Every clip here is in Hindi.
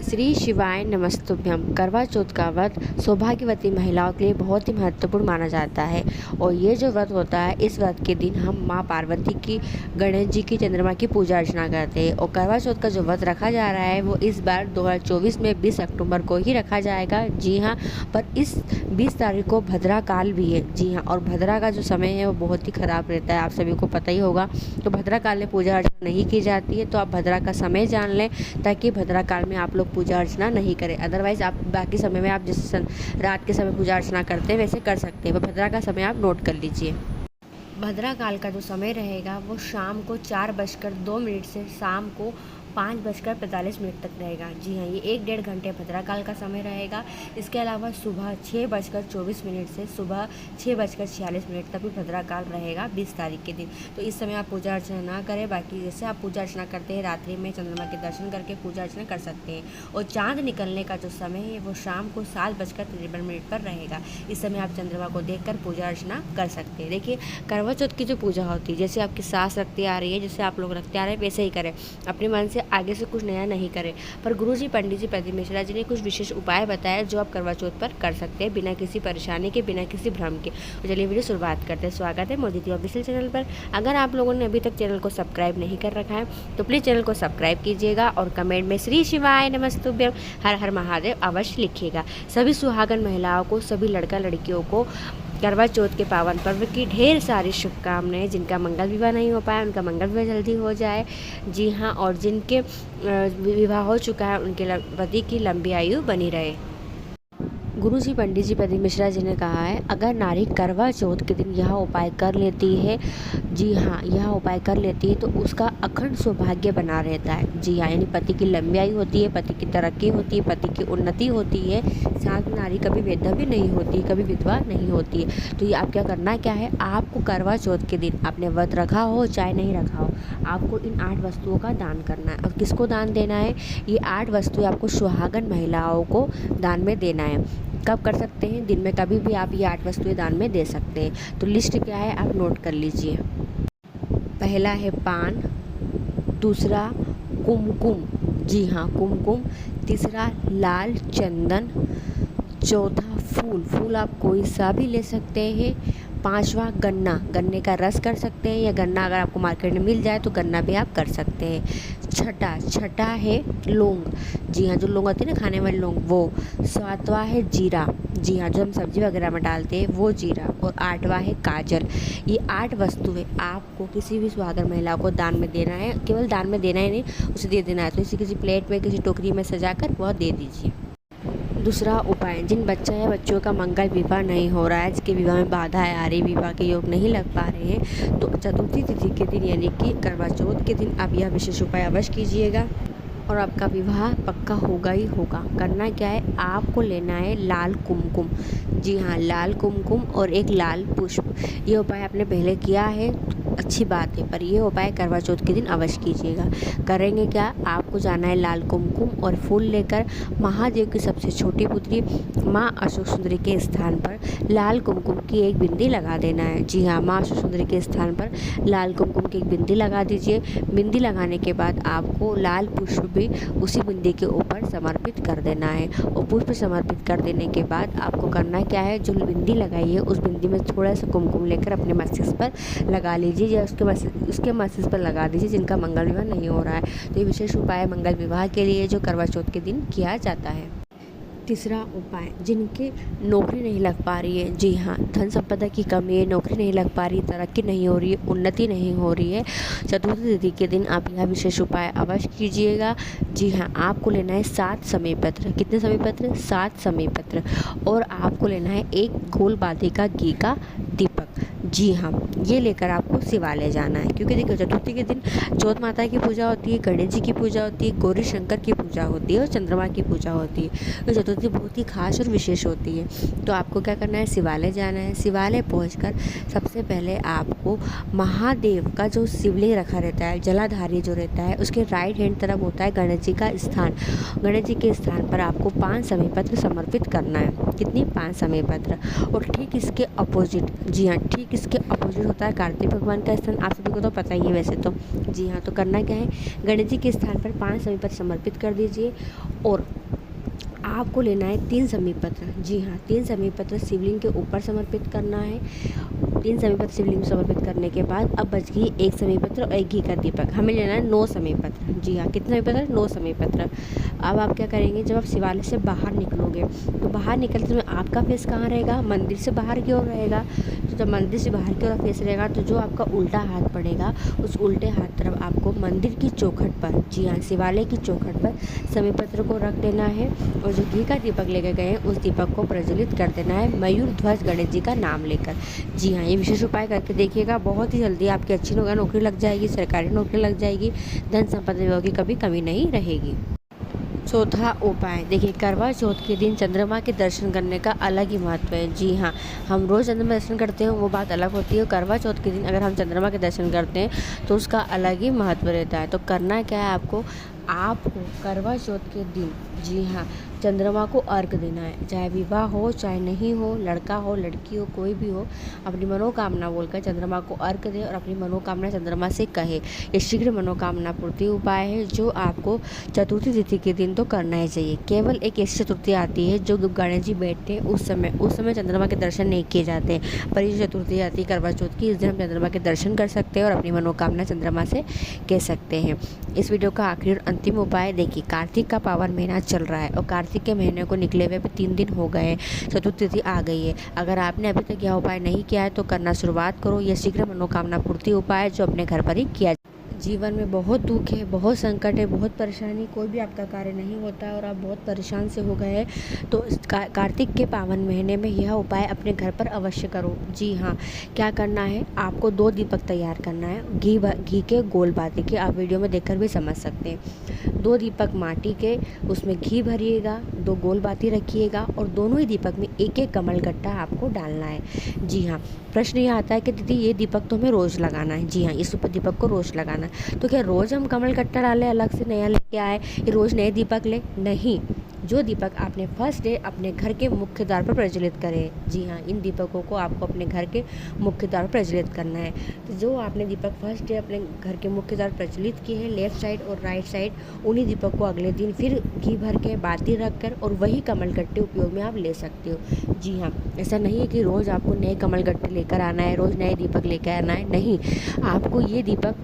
श्री शिवाय नमस्तुभ्यम। करवा चौथ का व्रत सौभाग्यवती महिलाओं के लिए बहुत ही महत्वपूर्ण माना जाता है और ये जो व्रत होता है, इस व्रत के दिन हम माँ पार्वती की, गणेश जी की, चंद्रमा की पूजा अर्चना करते हैं। और करवा चौथ का जो व्रत रखा जा रहा है वो इस बार 2024 में 20 अक्टूबर को ही रखा जाएगा। जी हाँ, पर इस 20 तारीख को भद्रा काल भी है। जी हाँ, और भद्रा का जो समय है वो बहुत ही ख़राब रहता है, आप सभी को पता ही होगा। तो भद्रा काल में पूजा अर्चना नहीं की जाती है, तो आप भद्रा का समय जान लें ताकि भद्रा काल में आप लोग पूजा अर्चना नहीं करें। अदरवाइज़ आप बाकी समय में आप जैसे रात के समय पूजा अर्चना करते हैं वैसे कर सकते हैं, पर भद्रा का समय आप नोट कर लीजिए। भद्रा काल का जो समय रहेगा वो शाम को 4:02 से शाम को 5:45 तक रहेगा। जी हाँ, ये 1-1.5 घंटे भद्रा काल का समय रहेगा। इसके अलावा सुबह 6:24 से सुबह 6:46 तक भी भद्रा काल रहेगा 20 तारीख के दिन। तो इस समय आप पूजा अर्चना ना करें। बाकी जैसे आप पूजा अर्चना करते हैं, रात्रि में चंद्रमा के दर्शन करके पूजा अर्चना कर सकते हैं। और चाँद निकलने का जो समय है वो शाम को 7:53 पर रहेगा। इस समय आप चंद्रमा को देखकर पूजा अर्चना कर सकते हैं। देखिए, करवा चौथ की जो पूजा होती है, जैसे आपकी सास रखती आ रही है, जैसे आप लोग रखते आ रहे हैं, वैसे ही करें। अपने मन से आगे से कुछ नया नहीं करें। पर गुरुजी, पंडित जी, प्रदीप मिश्रा जी ने कुछ विशेष उपाय बताए जो आप करवा चौथ पर कर सकते हैं बिना किसी परेशानी के, बिना किसी भ्रम के। तो चलिए वीडियो शुरुआत करते हैं। स्वागत है मोदी ऑफिशियल चैनल पर। अगर आप लोगों ने अभी तक चैनल को सब्सक्राइब नहीं कर रखा है तो प्लीज़ चैनल को सब्सक्राइब कीजिएगा और कमेंट में श्री शिवाय नमस्तुभ्यम, हर हर महादेव अवश्य लिखिएगा। सभी सुहागन महिलाओं को, सभी लड़का लड़कियों को करवा चौथ के पावन पर्व की ढेर सारी शुभकामनाएं। जिनका मंगल विवाह नहीं हो पाया उनका मंगल विवाह जल्दी हो जाए। जी हाँ, और जिनके विवाह हो चुका है उनके पति की लंबी आयु बनी रहे। गुरुजी, पंडित जी, प्रदीप मिश्रा जी ने कहा है, अगर नारी करवा चौथ के दिन यह उपाय कर लेती है, जी हाँ, यह उपाय कर लेती है तो उसका अखंड सौभाग्य बना रहता है। जी हाँ, यानी पति की लंबी आयु होती है, पति की तरक्की होती है, पति की उन्नति होती है, साथ में नारी कभी वेदा भी नहीं होती, कभी विधवा नहीं होती है। तो ये आप क्या करना क्या है, आपको करवा चौथ के दिन आपने व्रत रखा हो चाहे नहीं रखा हो, आपको इन 8 वस्तुओं का दान करना है। और किसको दान देना है? ये 8 वस्तुएं आपको सुहागन महिलाओं को दान में देना है। कब कर सकते हैं? दिन में कभी भी आप ये 8 वस्तुएं दान में दे सकते हैं। तो लिस्ट क्या है आप नोट कर लीजिए। पहला है पान, दूसरा कुमकुम, जी हाँ कुमकुम, तीसरा लाल चंदन, चौथा फूल आप कोई सा भी ले सकते हैं, पांचवा गन्ना, गन्ने का रस कर सकते हैं, या गन्ना अगर आपको मार्केट में मिल जाए तो गन्ना भी आप कर सकते हैं। छठा है लौंग, जी हाँ, जो लौंग होती है ना खाने वाली लौंग, वो। सातवां है जीरा, जी हाँ, जो हम सब्जी वगैरह में डालते हैं वो जीरा। और 8वां है काजल। ये 8 वस्तुएं आपको किसी भी सुहागन महिला को दान में देना है। केवल दान में देना ही नहीं, उसे दे देना है। तो इसे किसी प्लेट में, किसी टोकरी में सजाकर वह दे दीजिए। दूसरा उपाय, जिन बच्चा या बच्चों का मंगल विवाह नहीं हो रहा है, जिसके विवाह में बाधाएं आ रही, विवाह के योग नहीं लग पा रहे हैं, तो चतुर्थी तिथि के दिन यानी कि करवा चौथ के दिन आप यह विशेष उपाय अवश्य कीजिएगा और आपका विवाह पक्का होगा ही होगा। करना क्या है, आपको लेना है लाल कुमकुम, जी हाँ, लाल कुमकुम और एक लाल पुष्प। ये उपाय आपने पहले किया है, अच्छी बात है, पर यह उपाय करवा चौथ के दिन अवश्य कीजिएगा। करेंगे क्या, आपको जाना है लाल कुमकुम और फूल लेकर महादेव की सबसे छोटी पुत्री माँ अशोक सुंदरी के स्थान पर लाल कुमकुम की एक बिंदी लगा देना है। जी हाँ, माँ अशोक सुंदरी के स्थान पर लाल कुमकुम की एक बिंदी लगा दीजिए। बिंदी लगाने के बाद आपको लाल पुष्प भी उसी बिंदी के ऊपर समर्पित कर देना है। और पुष्प समर्पित कर देने के बाद आपको करना क्या है, जो बिंदी लगाई है उस बिंदी में थोड़ा सा कुमकुम लेकर अपने मस्तिष्क पर लगा लीजिए, या उसके मस्तिष्क पर लगा दीजिए जिनका मंगल विवाह नहीं हो रहा है। तो ये विशेष उपाय मंगल विवाह के लिए जो करवा चौथ के दिन किया जाता है। तीसरा उपाय, जिनकी नौकरी नहीं लग पा रही है, जी हाँ, धन संपदा की कमी है, नौकरी नहीं लग पा रही, तरक्की नहीं हो रही है, उन्नति नहीं हो रही है, चतुर्थी तिथि के दिन आप यह विशेष उपाय अवश्य कीजिएगा। जी हाँ, आपको लेना है 7 समय पत्र। कितने समय पत्र? 7 समय पत्र। और आपको लेना है एक गोल बाधे का घी का दीपक। जी हाँ, ये लेकर आपको शिवालय जाना है, क्योंकि देखो चतुर्थी के दिन चौथ माता की पूजा होती है, गणेश जी की पूजा होती है, गौरी शंकर की पूजा होती है और चंद्रमा की पूजा होती है। तो चतुर्थी बहुत ही खास और विशेष होती है। तो आपको क्या करना है, शिवालय जाना है। शिवालय पहुंचकर सबसे पहले आपको महादेव का जो शिवलिंग रखा रहता है, जलाधारी जो रहता है, उसके राइट हैंड तरफ होता है गणेश जी का स्थान। गणेश जी के स्थान पर आपको 5 समय पत्र समर्पित करना है। कितनी? 5 समय पत्र। और ठीक इसके अपोजिट, जी हाँ, ठीक इसके अपोजिट होता है कार्तिक भगवान का स्थान आप सभी को तो पता ही है वैसे तो। जी हाँ, तो करना क्या है, गणेश जी के स्थान पर 5 समी पत्र समर्पित कर दीजिए और आपको लेना है 3 समी पत्र। जी हाँ, 3 समी पत्र शिवलिंग के ऊपर समर्पित करना है। 3 समी पत्र शिवलिंग में समर्पित करने के बाद अब बच गई 1 समी पत्र और 1 घी का दीपक। हमें लेना है 9 समी पत्र। जी हाँ, कितने समी पत्र? 9 समी पत्र। अब आप क्या करेंगे, जब आप शिवालय से बाहर निकलोगे तो बाहर निकलते समय आपका फेस कहाँ रहेगा, मंदिर से बाहर की ओर रहेगा। तो जब मंदिर से बाहर की ओर फेस रहेगा तो जो आपका उल्टा हाथ पड़ेगा उस उल्टे हाथ तरफ आपको मंदिर की चौखट पर, जी हाँ शिवालय की चौखट पर समी पत्र को रख देना है और जो घी का दीपक लेकर गए हैं उस दीपक को प्रज्वलित कर देना है मयूर ध्वज गणेश जी का नाम लेकर। जी हाँ, ये विशेष उपाय करके देखिएगा, बहुत ही जल्दी आपकी अच्छी नौकरी लग जाएगी, सरकारी नौकरी लग जाएगी, धन संपत्ति विभाग की कभी कमी नहीं रहेगी। चौथा उपाय देखिए, करवा चौथ के दिन चंद्रमा के दर्शन करने का अलग ही महत्व है। जी हाँ, हम रोज़ चंद्रमा दर्शन करते हैं वो बात अलग होती है, करवा चौथ के दिन अगर हम चंद्रमा के दर्शन करते हैं तो उसका अलग ही महत्व रहता है। तो करना क्या है, आपको करवा चौथ के दिन, जी हाँ, चंद्रमा को अर्घ देना है। चाहे विवाह हो चाहे नहीं हो, लड़का हो लड़की हो कोई भी हो, अपनी मनोकामना बोलकर चंद्रमा को अर्घ दे और अपनी मनोकामना चंद्रमा से कहे। ये शीघ्र मनोकामना पूर्ति उपाय है जो आपको चतुर्थी तिथि के दिन तो करना ही चाहिए। केवल एक ऐसी चतुर्थी आती है जो गणेश जी बैठते हैं उस समय चंद्रमा के दर्शन नहीं किए जाते हैं, पर ये चतुर्थी आती है करवा चौथ की, इस दिन हम चंद्रमा के दर्शन कर सकते हैं और अपनी मनोकामना चंद्रमा से कह सकते हैं। इस वीडियो का आखिरी और अंतिम उपाय देखिए, कार्तिक का पावन महीना चल रहा है और कार्तिक के महीने को निकले हुए 3 दिन हो गए हैं, चतुर्थी तिथि आ गई है। अगर आपने अभी तक यह उपाय नहीं किया है तो करना शुरुआत करो। यह शीघ्र मनोकामना पूर्ति उपाय है जो अपने घर पर ही किया। जीवन में बहुत दुख है, बहुत संकट है, बहुत परेशानी, कोई भी आपका कार्य नहीं होता है और आप बहुत परेशान से हो गए हैं तो कार्तिक के पावन महीने में यह उपाय अपने घर पर अवश्य करो। जी हाँ, क्या करना है, आपको 2 दीपक तैयार करना है, घी के गोल बाती के, आप वीडियो में देखकर भी समझ सकते हैं। 2 दीपक माटी के, उसमें घी भरिएगा, 2 गोल बाती रखिएगा और दोनों ही दीपक में एक एक कमल गट्टा आपको डालना है। जी हाँ, प्रश्न यह आता है कि दीदी ये दीपक तो हमें रोज़ लगाना है। जी हाँ, इस दीपक को रोज़ लगाना है। तो क्या रोज़ हम कमल गट्टा डालें, अलग से नया लेके आए, ये रोज़ नए दीपक लें? नहीं, जो दीपक आपने फर्स्ट डे अपने घर के मुख्य द्वार पर प्रज्वलित करे। जी हाँ, इन दीपकों को आपको अपने घर के मुख्य द्वार पर प्रज्वलित करना है। तो जो आपने दीपक फर्स्ट डे अपने घर के मुख्य द्वार प्रज्वलित किए हैं लेफ्ट साइड और राइट साइड, उन्हीं दीपक को अगले दिन फिर घी भर के बाती रख कर और वही कमल गट्टे उपयोग में आप ले सकते हो। जी हाँ, ऐसा नहीं है कि रोज़ आपको नए कमल गट्टे लेकर आना है, रोज़ नए दीपक लेकर आना है, नहीं, आपको ये दीपक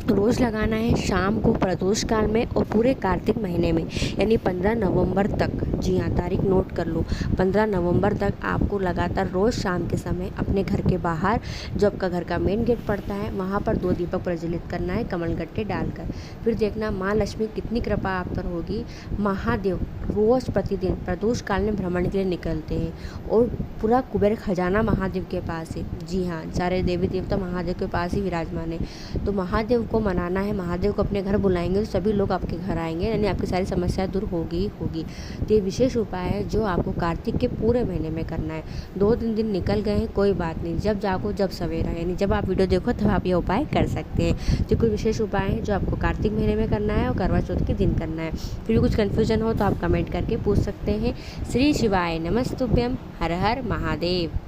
रोज़ लगाना है शाम को प्रदोष काल में और पूरे कार्तिक महीने में, यानी 15 नवंबर तक। जी हाँ, तारीख नोट कर लो, 15 नवंबर तक आपको लगातार रोज़ शाम के समय अपने घर के बाहर जो आपका घर का मेन गेट पड़ता है वहाँ पर 2 दीपक प्रज्वलित करना है कमल गट्टे डालकर। फिर देखना माँ लक्ष्मी कितनी कृपा आप पर होगी। महादेव रोज़ प्रतिदिन प्रदोष काल में भ्रमण के लिए निकलते हैं और पूरा कुबेर खजाना महादेव के पास है। जी हाँ, सारे देवी देवता महादेव के पास ही विराजमान है। तो महादेव को मनाना है, महादेव को अपने घर बुलाएंगे तो सभी लोग आपके घर आएंगे, यानी आपकी सारी समस्याएं दूर होगी। तो ये विशेष उपाय है जो आपको कार्तिक के पूरे महीने में करना है। 2-3 दिन निकल गए हैं कोई बात नहीं, जब जागो जब सवेरा, यानी जब आप वीडियो देखो तब आप ये उपाय कर सकते हैं। तो कोई विशेष उपाय है जो आपको कार्तिक महीने में करना है और करवा चौथ के दिन करना है। फिर भी कुछ कन्फ्यूजन हो तो आप कमेंट करके पूछ सकते हैं। श्री शिवाय नमस्तुभ्यम, हर हर महादेव।